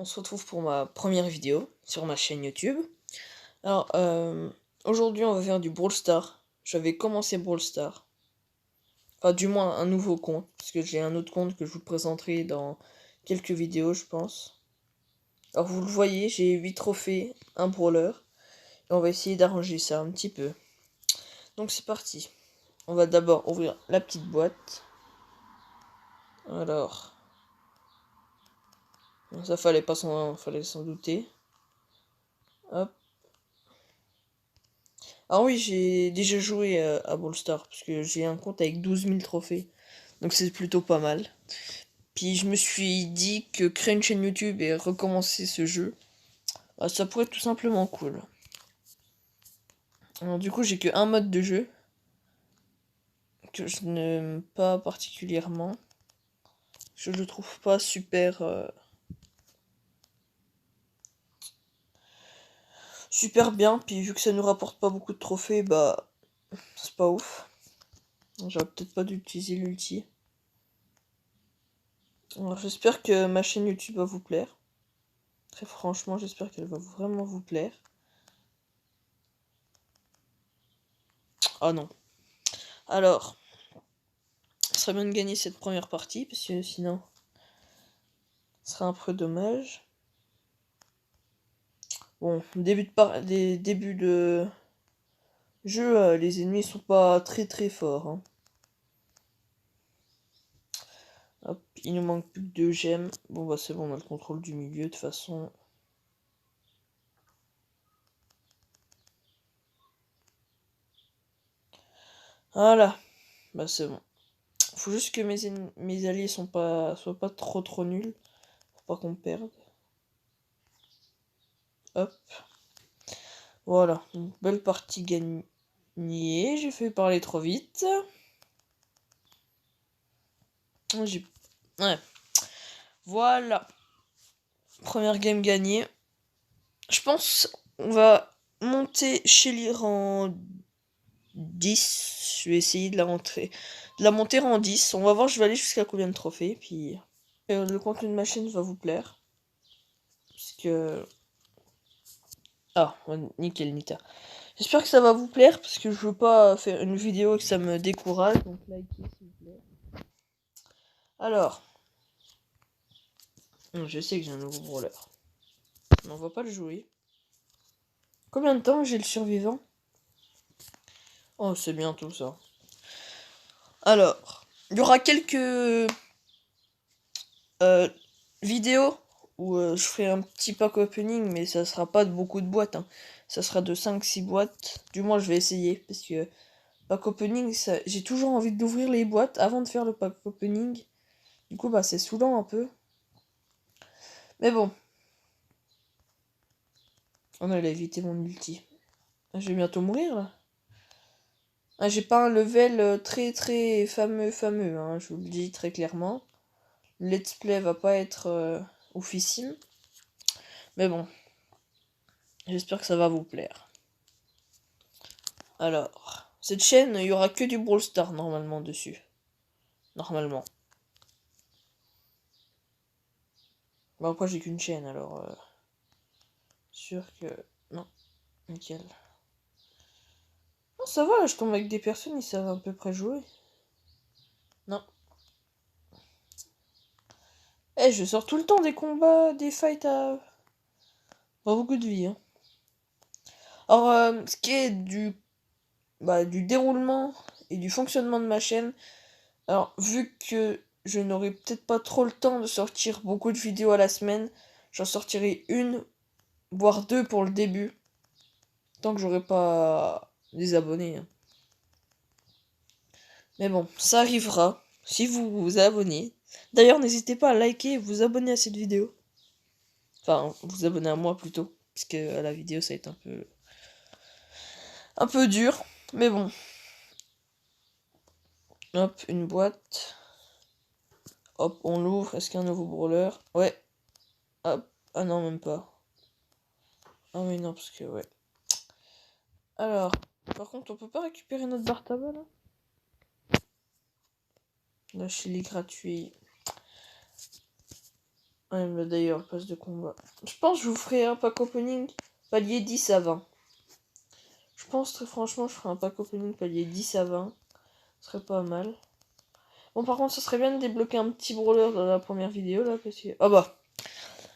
on se retrouve pour ma première vidéo sur ma chaîne YouTube. Alors, aujourd'hui on va faire du Brawl Stars. J'avais commencé Brawl Stars. Enfin, du moins un nouveau compte, parce que j'ai un autre compte que je vous présenterai dans quelques vidéos, je pense. Alors vous le voyez, j'ai 8 trophées, un brawler. Et on va essayer d'arranger ça un petit peu. Donc c'est parti. On va d'abord ouvrir la petite boîte. Alors, ça fallait s'en douter. Hop. Ah oui, j'ai déjà joué à Brawl Stars, parce que j'ai un compte avec 12 000 trophées. Donc c'est plutôt pas mal. Puis je me suis dit que créer une chaîne YouTube et recommencer ce jeu, bah, ça pourrait être tout simplement cool. Alors du coup, j'ai que un mode de jeu, que je n'aime pas particulièrement. Je le trouve pas super bien, puis vu que ça nous rapporte pas beaucoup de trophées, bah c'est pas ouf. J'aurais peut-être pas dû utiliser l'ulti. Alors j'espère que ma chaîne YouTube va vous plaire. Très franchement, j'espère qu'elle va vraiment vous plaire. Ah non. Alors, ce serait bien de gagner cette première partie, parce que sinon, ce serait un peu dommage. Bon, début de jeu, les ennemis sont pas très forts. Hein. Hop, il nous manque plus que 2 gemmes. Bon bah c'est bon, on a le contrôle du milieu de toute façon. Voilà, bah c'est bon. Faut juste que mes alliés soient pas trop nuls. Faut pas qu'on perde. Hop. Voilà, une belle partie gagnée. J'ai fait parler trop vite. Ouais. Voilà. Première game gagnée. Je pense on va monter chez l'Iran 10. Je vais essayer de la monter en 10. On va voir, je vais aller jusqu'à combien de trophées. Puis le contenu de ma chaîne va vous plaire. Parce que... Ah, nickel, Nita. J'espère que ça va vous plaire, parce que je veux pas faire une vidéo et que ça me décourage. Donc likez s'il vous plaît. Alors... Je sais que j'ai un nouveau brawler. Mais on va pas le jouer. Combien de temps j'ai le survivant? Oh, c'est bientôt ça. Alors, il y aura quelques vidéos où je ferai un petit pack opening, mais ça sera pas de beaucoup de boîtes. Hein. Ça sera de 5-6 boîtes. Du moins, je vais essayer, parce que pack opening, j'ai toujours envie d'ouvrir les boîtes avant de faire le pack opening. Du coup, bah, c'est saoulant un peu. Mais bon. On allait éviter mon ulti. Je vais bientôt mourir, là. Ah, j'ai pas un level très fameux, hein, je vous le dis très clairement. Le let's play va pas être oufissime. Mais bon, j'espère que ça va vous plaire. Alors, cette chaîne, il y aura que du Brawl Stars normalement dessus. Normalement. Bon, après j'ai qu'une chaîne, alors... sûr que... Non, nickel. Non, ça va, là, je tombe avec des personnes, ils savent à peu près jouer. Non. Eh, je sors tout le temps des combats, des fights à... Pas beaucoup de vie, hein. Alors, ce qui est du déroulement et du fonctionnement de ma chaîne, alors vu que je n'aurai peut-être pas trop le temps de sortir beaucoup de vidéos à la semaine, j'en sortirai une, voire deux pour le début, tant que j'aurai pas des abonnés. Hein. Mais bon, ça arrivera si vous vous abonnez. D'ailleurs, n'hésitez pas à liker et vous abonner à cette vidéo. Enfin, vous abonner à moi plutôt, puisque à la vidéo ça va être un peu dur, mais bon. Hop, une boîte. Hop, on l'ouvre. Est-ce qu'il y a un nouveau brawler? Ouais. Hop. Ah non, même pas. Ah oui, non, parce que ouais. Alors, par contre, on peut pas récupérer notre bar tabac là? Lâcher les gratuits. Ouais, bah d'ailleurs, le pass de combat. Je pense que je vous ferai un pack opening palier 10 à 20. Je pense très franchement, je ferai un pack opening palier 10 à 20. Ce serait pas mal. Bon, par contre, ça serait bien de débloquer un petit brawler dans la première vidéo, là, parce que... Ah bah,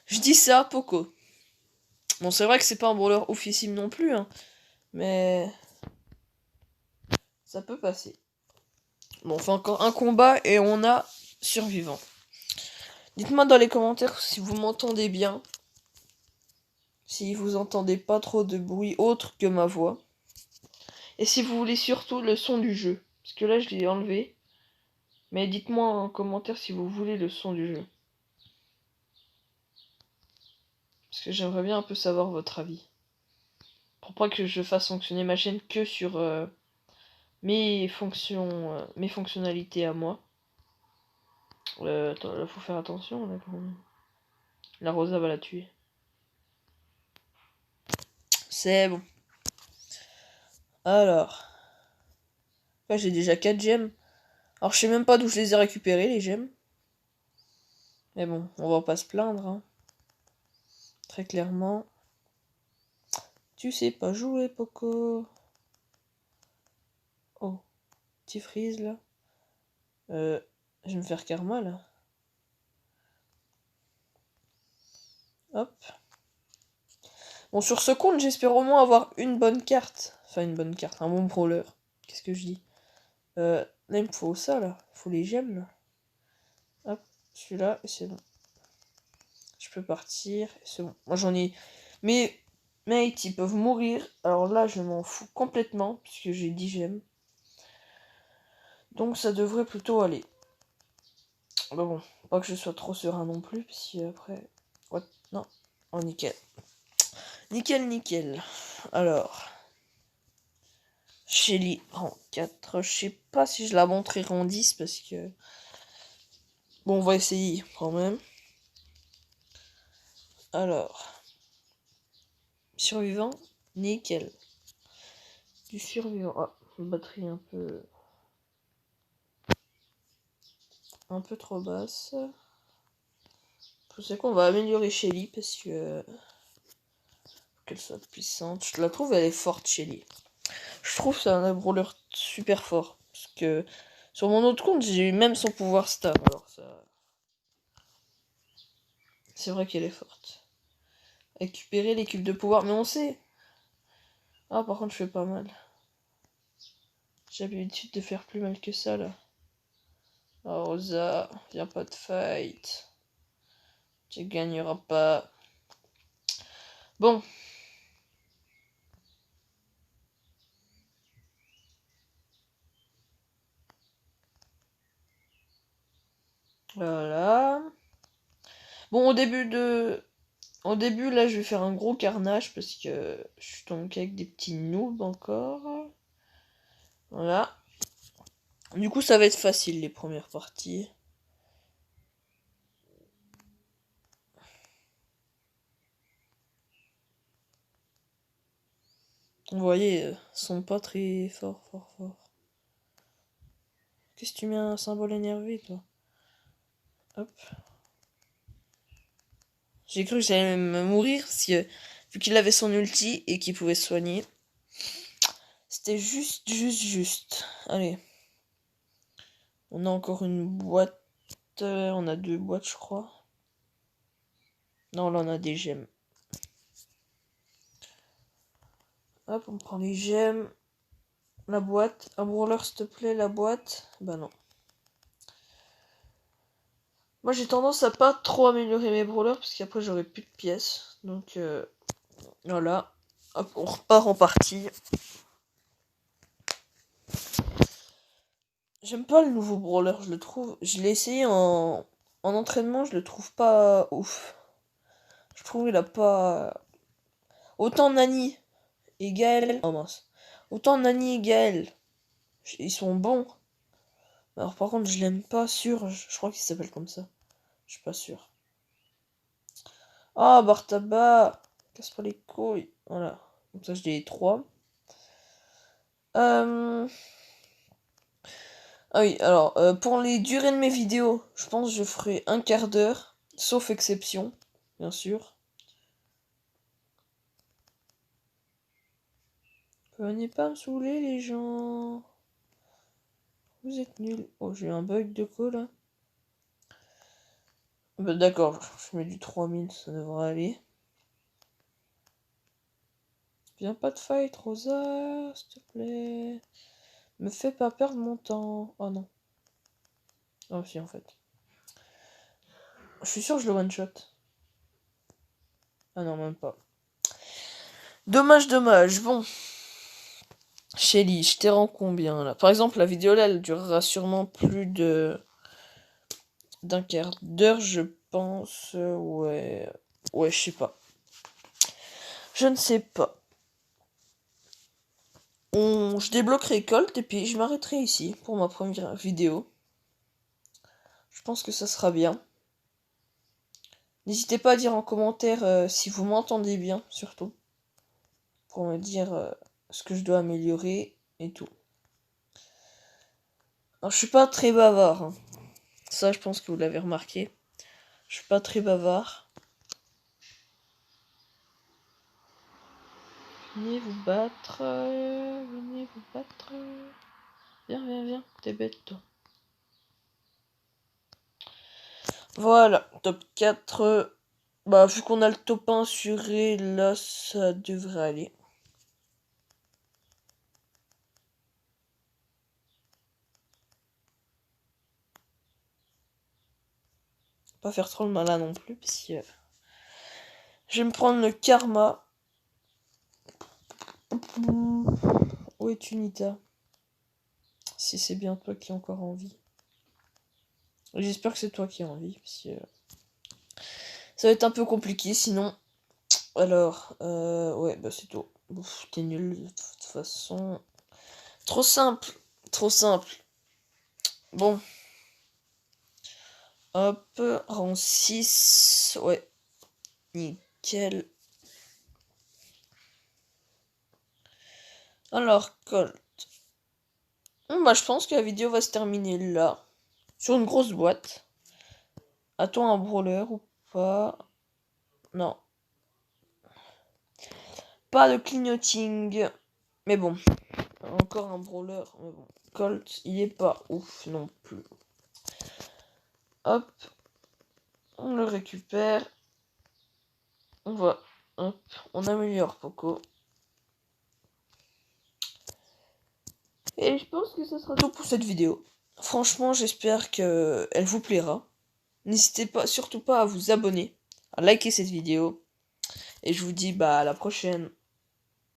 je dis ça, Poco. Bon, c'est vrai que c'est pas un brawler oufissime non plus, hein, mais... ça peut passer. Bon, on fait encore un combat et on a survivant. Dites-moi dans les commentaires si vous m'entendez bien. Si vous entendez pas trop de bruit autre que ma voix. Et si vous voulez surtout le son du jeu. Parce que là, je l'ai enlevé. Mais dites-moi en commentaire si vous voulez le son du jeu. Parce que j'aimerais bien un peu savoir votre avis. Pour pas que je fasse fonctionner ma chaîne que sur mes fonctionnalités à moi. Attends, là, faut faire attention. Là, quand même. La Rosa va la tuer. C'est bon. Alors. Là, j'ai déjà 4 gemmes. Alors, je sais même pas d'où je les ai récupérés, les gemmes. Mais bon, on va pas se plaindre. Hein. Très clairement. Tu sais pas jouer, Poco. Oh. Petit freeze, là. Je vais me faire karma, là. Hop. Bon, sur ce compte, j'espère au moins avoir une bonne carte. Enfin, une bonne carte. Un bon brawler. Qu'est-ce que je dis là, il me faut ça, là. Il faut les gemmes, là. Hop. Celui-là, et c'est bon. Je peux partir, et c'est bon. Moi, j'en ai... Mais... mates, ils peuvent mourir. Alors là, je m'en fous complètement, puisque j'ai 10 gemmes. Donc, ça devrait plutôt aller. Bah bon, pas que je sois trop serein non plus, puisque après... What? Non. Oh, nickel. Nickel, nickel. Alors... Shelly en 4. Je sais pas si je la montrerai en 10 parce que... Bon, on va essayer quand même. Alors... Survivant, nickel. Du survivant. Ah, batterie un peu... un peu trop basse. Je sais qu'on va améliorer Shelly parce que... qu'elle soit puissante. Je la trouve, elle est forte, Shelly. Je trouve ça un brawler super fort. Parce que sur mon autre compte, j'ai eu même son pouvoir star. Alors ça... c'est vrai qu'elle est forte. Récupérer l'équipe de pouvoir. Mais on sait. Ah, par contre, je fais pas mal. J'ai l'habitude de faire plus mal que ça, là. Oh, Rosa, viens pas de fight. Tu gagneras pas. Bon. Voilà. Bon, au début, là, je vais faire un gros carnage parce que je suis tombé avec des petits noobs encore. Voilà. Du coup, ça va être facile, les premières parties. Vous voyez, ils sont pas très forts. Qu'est-ce que tu mets un symbole énervé, toi? Hop. J'ai cru que j'allais me mourir, parce que, vu qu'il avait son ulti et qu'il pouvait se soigner. C'était juste. Allez. On a encore une boîte. On a 2 boîtes, je crois. Non, là, on a des gemmes. Hop, on prend les gemmes. La boîte. Un brawler, s'il te plaît, la boîte. Bah non. Moi, j'ai tendance à pas trop améliorer mes brawlers, parce qu'après, j'aurai plus de pièces. Donc, voilà. Hop, on repart en partie. J'aime pas le nouveau brawler, je le trouve. Je l'ai essayé en entraînement, je le trouve pas ouf. Je trouve il a pas. Autant Nani et Gaël. Oh mince. Autant Nani et Gaël, ils sont bons. Alors par contre, je l'aime pas sûr. Je crois qu'il s'appelle comme ça. Je suis pas sûr. Ah, Bartaba. Casse pas les couilles. Voilà. Comme ça, je les 3. Ah oui, alors, pour les durées de mes vidéos, je pense que je ferai un quart d'heure. Sauf exception, bien sûr. Venez pas me saouler les gens. Vous êtes nuls. Oh, j'ai un bug de quoi là? Bah, d'accord, je mets du 3000, ça devrait aller. Viens pas de fight, Rosa, s'il te plaît. Me fais pas perdre mon temps. Oh non. Ah si, en fait. Je suis sûr que je le one-shot. Ah non, même pas. Dommage, dommage. Bon. Shelly, je t'ai rends combien là? Par exemple, la vidéo là, elle durera sûrement plus d'un quart d'heure, je pense. Ouais. Ouais, je sais pas. Je ne sais pas. Je débloquerai Colt et puis je m'arrêterai ici pour ma première vidéo. Je pense que ça sera bien. N'hésitez pas à dire en commentaire si vous m'entendez bien, surtout. Pour me dire ce que je dois améliorer et tout. Alors, je suis pas très bavard. Hein. Ça, je pense que vous l'avez remarqué. Je suis pas très bavard. Venez vous battre. Venez vous battre. Viens, viens, viens. T'es bête, toi. Voilà, top 4. Bah, vu qu'on a le top 1 assuré, là, ça devrait aller. Pas faire trop le malin non plus, parce que je vais me prendre le karma. Où es-tu, Nita? Si c'est bien toi qui es encore en vie. J'espère que c'est toi qui es en vie, parce que ça va être un peu compliqué sinon. Alors, ouais, bah c'est tout. Ouf, t'es nul de toute façon. Trop simple, trop simple. Bon. Hop, rang 6. Ouais, nickel. Alors, Colt. Bah, je pense que la vidéo va se terminer là. Sur une grosse boîte. A-t-on un brawler ou pas? Non. Pas de clignoting. Mais bon. Encore un brawler. Mais bon. Colt, il est pas ouf non plus. Hop. On le récupère. On va. Hop. On améliore Poco. Et je pense que ce sera tout pour cette vidéo. Franchement, j'espère qu'elle vous plaira. N'hésitez pas, surtout pas à vous abonner, à liker cette vidéo. Et je vous dis bah à la prochaine.